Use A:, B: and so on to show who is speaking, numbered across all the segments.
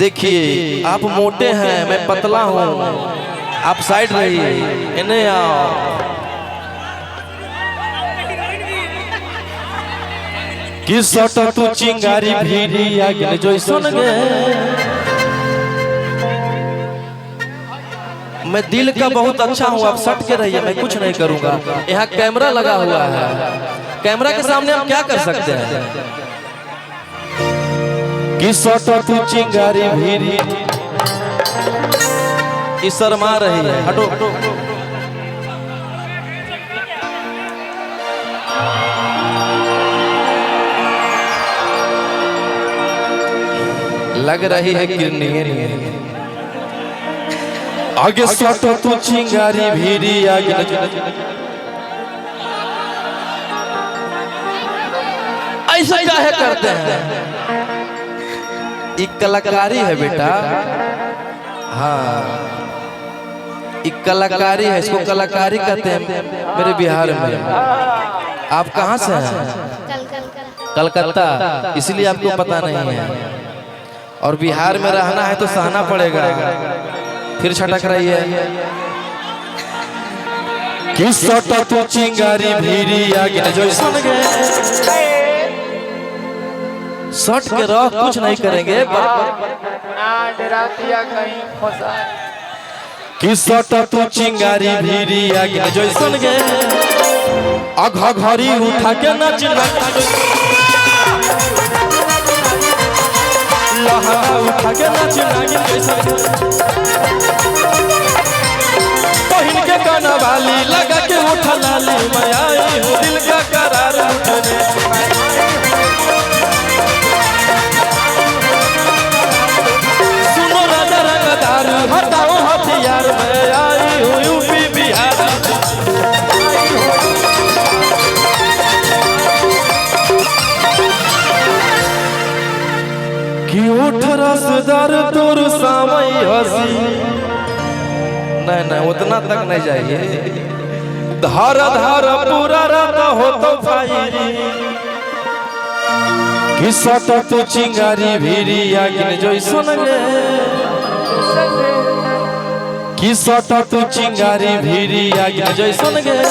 A: देखिए आप मोटे हैं, मैं पतला हूँ, आप साइड रहिए, इन्हें आओ। किस तू चिंगारी भीड़ी आगे जो सुन गए। मैं दिल का बहुत अच्छा हूँ, आप सट के रहिए, मैं कुछ नहीं करूँगा। यहाँ कैमरा लगा हुआ है, कैमरा के सामने हम क्या कर सकते हैं। किस तू चिंगारी भीड़ी इस शर्मा रही है, हटो हटो। लग रही है किरनी आगे सटो तू चिंगारी भीड़ी आगे। ऐसा काहे करते हैं, एक कलाकारी है बेटा। हाँ एक कलाकारी है, इसको कलाकारी कहते हैं मेरे बिहार में। आप कहाँ से हैं? कलकत्ता, इसलिए आपको पता नहीं है। और बिहार में रहना है तो सहना पड़ेगा। फिर छटक रही है। किस तू चिंगारी भीड़ी आगे जो सुन गए। सट के रह, कुछ नहीं करेंगे। किस तू चिंगारी भीड़ी आगे जो सुन गए। अघा घड़ी उठा के नाच लहंगा उठा के नाच पहन के गाना वाली लगा के उठा लाली। मैं आई हूँ दिल का करार उठने। सुनो राजा रंगदार हटाओ हथियार। मैं आई हूँ यूपी बिहार। कि उठ रसदार तोर सामई हसी। नहीं नहीं उतना तक नहीं जाइए। धार धार पूरा रहता हो तो भाई। किस तू चिंगारी भीड़ी आगे जो सुन गए। किस तू चिंगारी भीड़ी आगे जो सुन गए।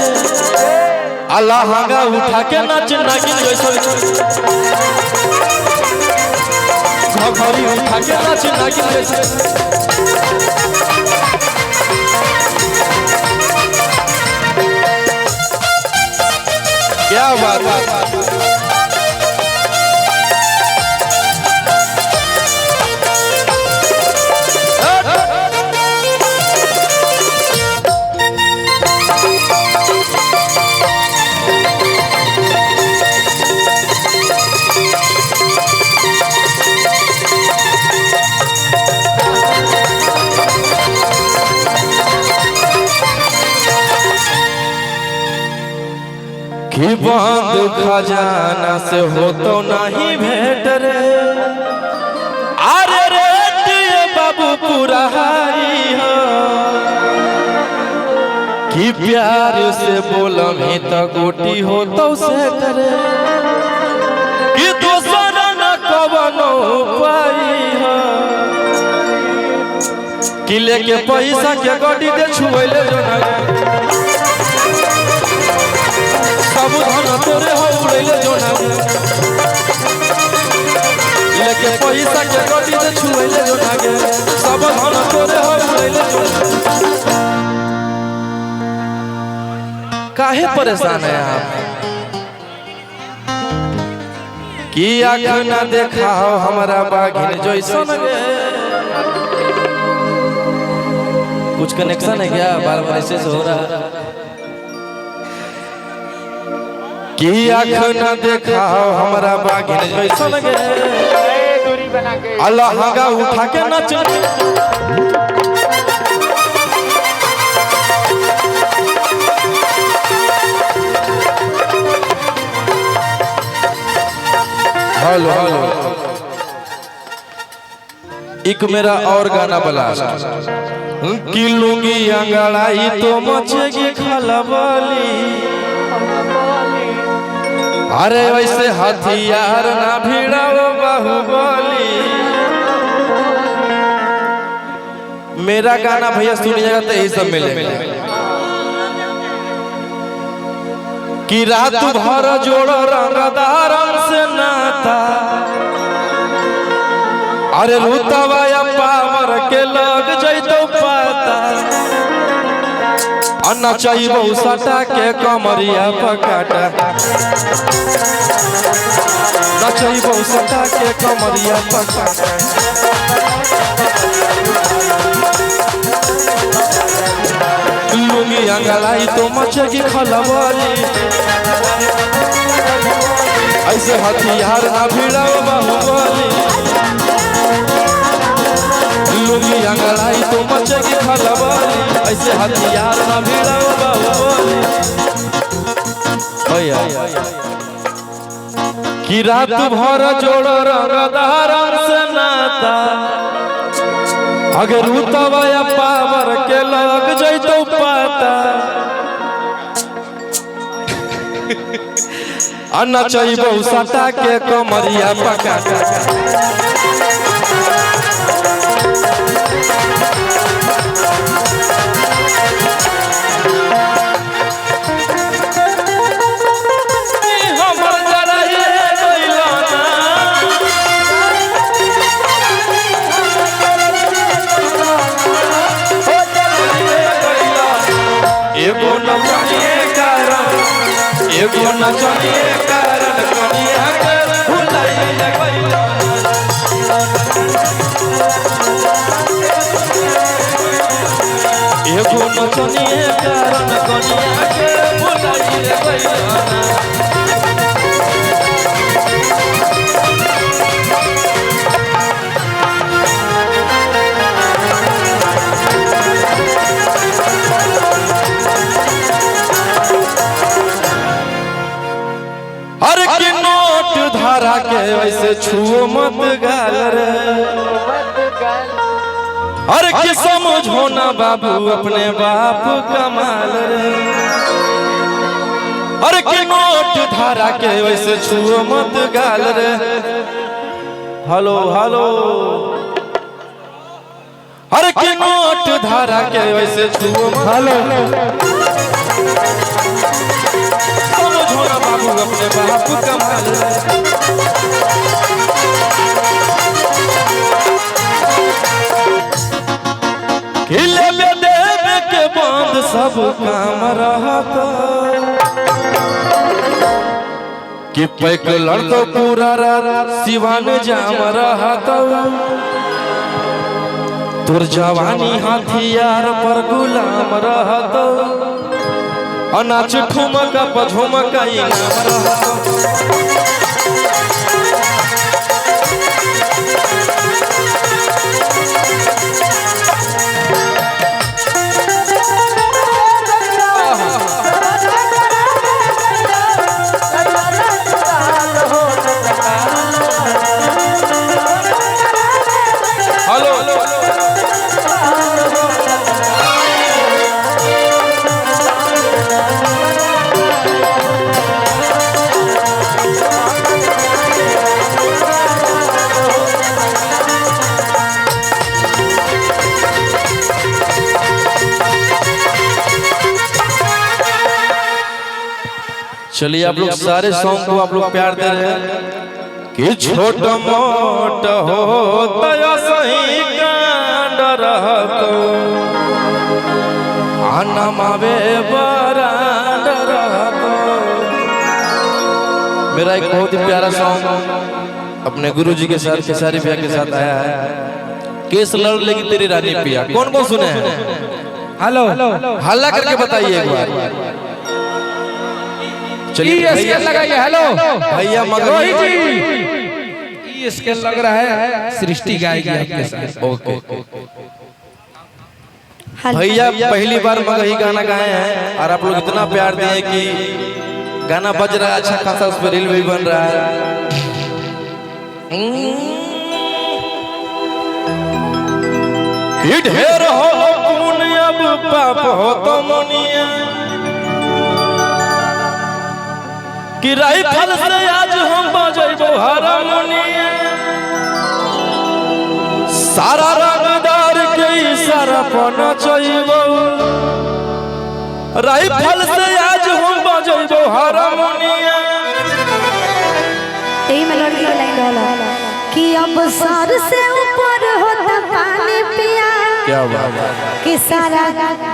A: अल्लाह हांगा उठा के नाच नागिन जो सुन घड़ी उठा के नाच नागिन। क्या बात है। कि बंद खजाना से हो तो नहीं भेंट रे। अरे रे बाबू पूरा हाई हो। कि प्यार से बोलम ही तो गोटी हो तो से करे। कि दूसरा न कवनो पाई हो। कि लेके पैसा के गाड़ी दे छुएले जो ना। सब धन तोरे हो उड़ैले जोना। लेके पैसा के गाड़ी दे छुएले जोना गे। सब धन तोरे हो उड़ैले जोना। काहे परेशान है आप? कि आँख ना देखाओ हमारा बागिन जो सुन गए। कुछ कनेक्शन है क्या? बार बार ऐसे हो रहा। कि आँख न देखाओ हमारा बागिन जो सुन गए। दूरी बना के अल्लाह हांगा उठा के नाच। हेलो हेलो एक मेरा और गाना ब्लास्ट। कि लूंगी अंगड़ाई तो मचेगी खलबली। अरे वैसे हथियार ना भिड़ाओ बाहुबली। मेरा गाना भैया सुनिएगा तो यही सब मिलेगा कि रात भर जोड़ रंगदार से नाता अरे रूतवा या पावर के लग जैतो पाता अन्ना चाहिए सटा के कमरिया पकाटा नचैबो सटा के कमरिया पकाटा लुंगी अंगलाई तो मचेगी खलबली ऐसे हथियार ना भिड़ाओ बाहुबली लुंगी अंगलाई तो मचेगी खलबली ऐसे हथियार ना भिड़ाओ बाहुबली कि रात भर जोड़ रंगदार से नाता अगर रूतवा या पावर के लग जैतो पाता अन्ना चाहिए सटा के कमरिया पकाटा एगो नचनिए कारण कनिया के भुलाई लगैला एगो नचनिए कारण कनिया के भुलाई लगैला धारा के वैसे छुओ मत गाल रे अरे कि समझो ना बाबू अपने बाप कमाल रे अरे कि नोट धारा के वैसे छुओ मत गाल रे हेलो हेलो अरे कि नोट धारा के वैसे छुओ हेलो समझो ना बाबू अपने बाप कमाल रे खिले में देव के बंद सब काम रहता कि पैक लड़तो पूरा सिवान जाम रहता तुर जवानी हथियार पर गुलाम रहता अनाच ठुमका पझुमका इनाम रहता चलिए आप लोग सारे सॉन्ग को आप लोग प्यार दे रहे हैं कि छोट मोट हो तो सही कांड रहतो आनमावे बरांड रहतो। मेरा एक बहुत ही प्यारा सॉन्ग अपने गुरुजी के साथ केसारी भैया के साथ आया है, केस लड़ लेगी तेरी रानी पिया। कौन कौन सुने हैं? हेलो हल्ला करके बताइए एक बार। चलिए स्केल लगाइए। हेलो भैया मगही जी, ये स्केल लग रहा है सृष्टि गाएगी आपके साथ। ओके भैया पहली बार मगही गाना गाए हैं और आप लोग इतना प्यार दिए कि गाना बज रहा है, अच्छा खासा उस पर रील भी बन रहा है। कि ढेर हो पुण्य अब पाप हो तो मुनिया, कि राइफल से आज हम बजेबो हारमोनिया। सारा रंगदार के सारा पना चाहिए राइफल से आज हम बजैबो हारमोनिया।
B: यही में लड़की का लाइन डाला कि अब सर से ऊपर होता पानी पिया।
A: क्या बात है
B: कि सारा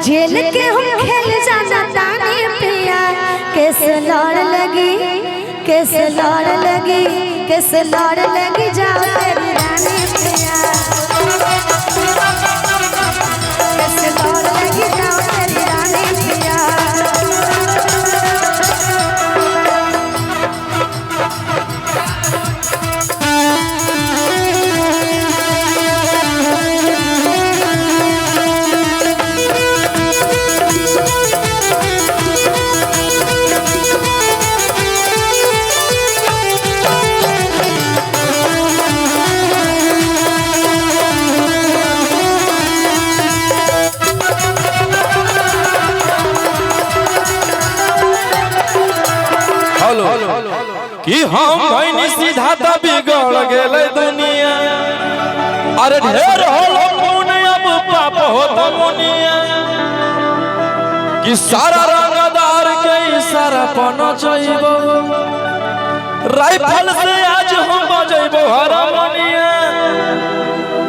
B: जेल के हम खेल जाना तानी पिया। कैसे लड़ लगी कैसे लड़ लगी कैसे लड़ लगी जाओ तेरी रानी पिया। कैसे लड़ लगी जाओ तेरी रानी पिया।
A: कि हम भइनी सीधा त बिगड़ गेलै दुनिया। अरे ढेर होलो पुण्य अब पाप होत मुनिया। कि सारा रंगदार के इशारा पना चाहिए राइफल से आज हम बजैबो हारमोनिया।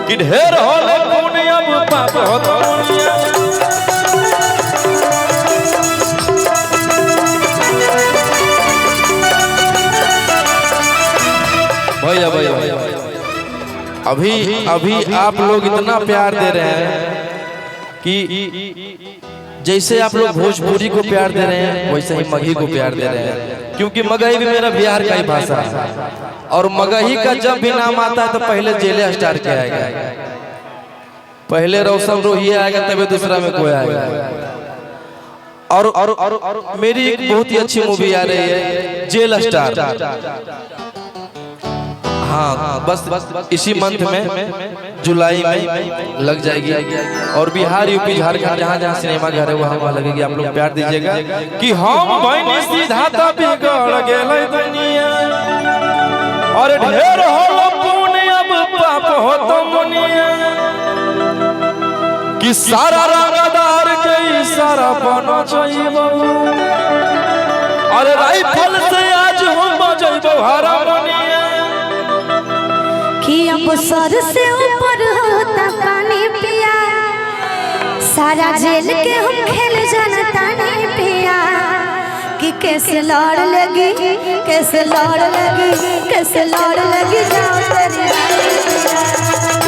A: कि ढेर होलो पुण्य अब पाप होत मुनिया। भैया भैया अभी अभी आप लोग इतना प्यार दे रहे हैं कि जैसे आप लोग भोजपुरी को प्यार दे रहे हैं वैसे ही मगही को प्यार दे रहे हैं। क्योंकि मगही भी मेरा बिहार का ही भाषा है और मगही का जब भी नाम आता है तो पहले जेले स्टार के आएगा, पहले रोशन रोही आएगा तभी दूसरा में कोई आएगा। और मेरी एक बहुत ही अच्छी मूवी आ रही है जेल स्टार। हाँ बस इसी मंथ में जुलाई में लग जाएगी और बिहार यूपी झारखंड जहाँ जहाँ सिनेमा घर है वहाँ लगेगी। आप लोग प्यार दीजिएगा कि हम भइनी सीधा त बिगड़ गेलै दुनिया। और ढेर होलो पुण्य अब पाप होत मुनिया। कि सारा रंगदार के इशारा पना चाहिए और राइफल से आज हम बजैबो हारमोनिया।
B: कि अब सर से ऊपर होता पानी पिया। सारा जेल के हम खेल जाना तानी पिया। कि कैसे लड़ लगी कैसे लड़ लगी कैसे लड़ लगी जाओ तेरी रानी पिया।